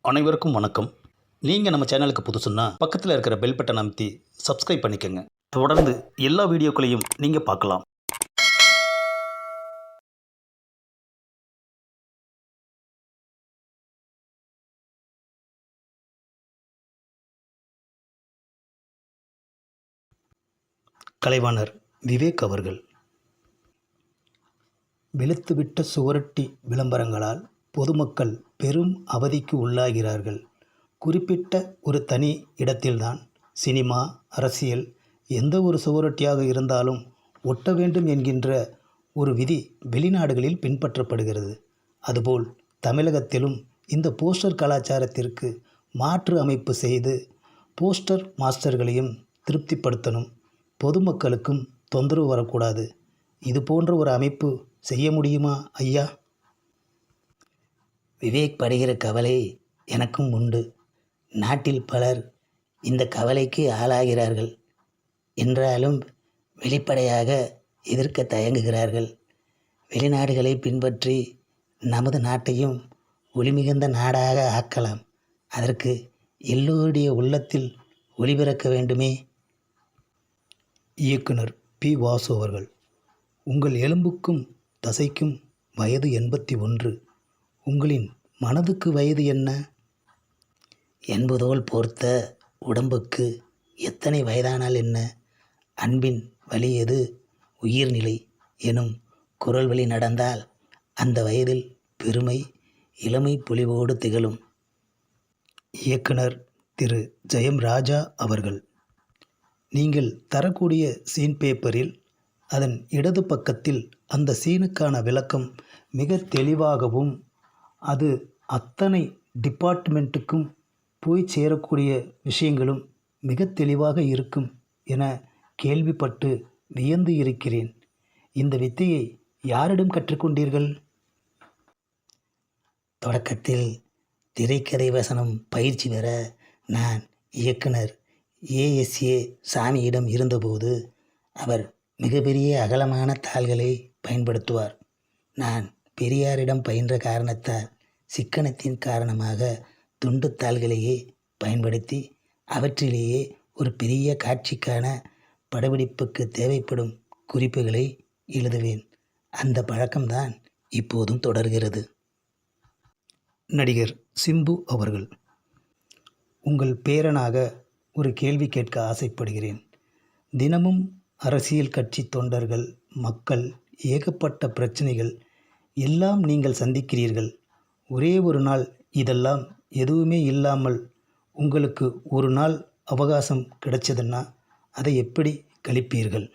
அனைவருக்கும் வணக்கம். நீங்கள் நம்ம சேனலுக்கு புதுசுன்னா பக்கத்தில் இருக்கிற பெல் பட்டன் அமைத்தி சப்ஸ்கிரைப் பண்ணிக்கோங்க. தொடர்ந்து எல்லா வீடியோக்களையும் நீங்கள் பார்க்கலாம். கலைவாணர் விவேக் அவர்கள் வெளுத்துவிட்ட சுவரொட்டி விளம்பரங்களால் பொதுமக்கள் பெரும் அவதிக்கு உள்ளாகிறார்கள். குறிப்பிட்ட ஒரு தனி இடத்தில்தான் சினிமா, அரசியல் எந்த ஒரு சுவரொட்டியாக இருந்தாலும் ஒட்ட வேண்டும் என்கின்ற ஒரு விதி வெளிநாடுகளில் பின்பற்றப்படுகிறது. அதுபோல் தமிழகத்திலும் இந்த போஸ்டர் கலாச்சாரத்திற்கு மாற்று அமைப்பு செய்து போஸ்டர் மாஸ்டர்களையும் திருப்திப்படுத்தணும், பொதுமக்களுக்கும் தொந்தரவு வரக்கூடாது. இது போன்ற ஒரு அமைப்பு செய்ய முடியுமா ஐயா? விவேக் படுகிற கவலை எனக்கும் உண்டு. நாட்டில் பலர் இந்த கவலைக்கு ஆளாகிறார்கள். என்றாலும் வெளிப்படையாக எதிர்க்க தயங்குகிறார்கள். வெளிநாடுகளை பின்பற்றி நமது நாட்டையும் ஒளிமிகுந்த நாடாக ஆக்கலாம். அதற்கு எல்லோருடைய உள்ளத்தில் ஒளிபிறக்க வேண்டுமே. இயக்குனர் பி. வாசு அவர்கள், உங்கள் எலும்புக்கும் தசைக்கும் வயது 81. உங்களின் மனதுக்கு வயது என்ன? என்பதோல் போர்த்த உடம்புக்கு எத்தனை வயதானால் என்ன? அன்பின் வழி எது? உயிர்நிலை எனும் குரல் வழி நடந்தால் அந்த வயதில் பெருமை இளமை பொலிவோடு திகழும். இயக்குனர் திரு ஜெயம் ராஜா அவர்கள், நீங்கள் தரக்கூடிய சீன் பேப்பரில் அதன் இடது பக்கத்தில் அந்த சீனுக்கான விளக்கம் மிக தெளிவாகவும் அது அத்தனை டிபார்ட்மெண்ட்டுக்கும் போய் சேரக்கூடிய விஷயங்களும் மிக தெளிவாக இருக்கும் என கேள்விப்பட்டு வியந்து இருக்கிறேன். இந்த வித்தையை யாரிடம் கற்றுக்கொண்டீர்கள்? தொடக்கத்தில் திரைக்கதை வசனம் பயிற்சி பெற நான் இயக்குனர் ஏஎஸ்ஏ சாமியிடம் இருந்தபோது அவர் மிகப்பெரிய அகலமான தாள்களை பயன்படுத்துவார். நான் பெரியாரிடம் பயின்ற காரணத்தால் சிக்கனத்தின் காரணமாக துண்டு தாள்களையே பயன்படுத்தி அவற்றிலேயே ஒரு பெரிய காட்சிக்கான படப்பிடிப்புக்கு தேவைப்படும் குறிப்புகளை எழுதுவேன். அந்த பழக்கம்தான் இப்போதும் தொடர்கிறது. நடிகர் சிம்பு அவர்கள், உங்கள் பேரனாக ஒரு கேள்வி கேட்க ஆசைப்படுகிறேன். தினமும் அரசியல் கட்சி தொண்டர்கள், மக்கள், ஏகப்பட்ட பிரச்சனைகள் எல்லாம் நீங்கள் சந்திக்கிறீர்கள். ஒரே ஒரு நாள் இதெல்லாம் எதுவுமே இல்லாமல் உங்களுக்கு ஒரு நாள் அவகாசம் கிடைச்சதுன்னா அதை எப்படி கழிப்பீர்கள்?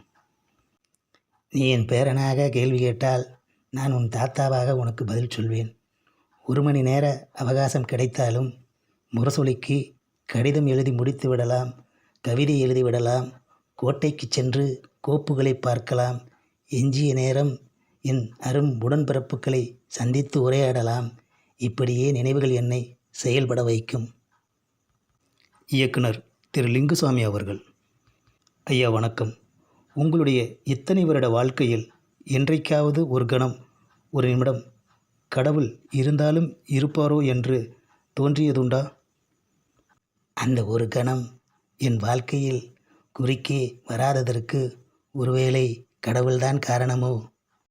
நீ என் பேரனாக கேள்வி கேட்டால் நான் உன் தாத்தாவாக உனக்கு பதில் சொல்வேன். 1 மணி நேர அவகாசம் கிடைத்தாலும் முரசொலிக்கு கடிதம் எழுதி முடித்து விடலாம், கவிதை எழுதிவிடலாம், கோட்டைக்கு சென்று கோப்புகளை பார்க்கலாம், எஞ்சிய நேரம் என் அரும் உடன்பிறப்புகளை சந்தித்து உரையாடலாம். இப்படியே நினைவுகள் என்னை செயல்பட வைக்கும். இயக்குனர் திரு லிங்குசாமி அவர்கள், ஐயா வணக்கம். உங்களுடைய இத்தனை வருட வாழ்க்கையில் என்றைக்காவது ஒரு கணம், ஒரு நிமிடம் கடவுள் இருந்தாலும் இருப்பாரோ என்று தோன்றியதுண்டா? அந்த ஒரு கணம் என் வாழ்க்கையில் குறுக்கே வராததற்கு ஒருவேளை கடவுள்தான் காரணமோ?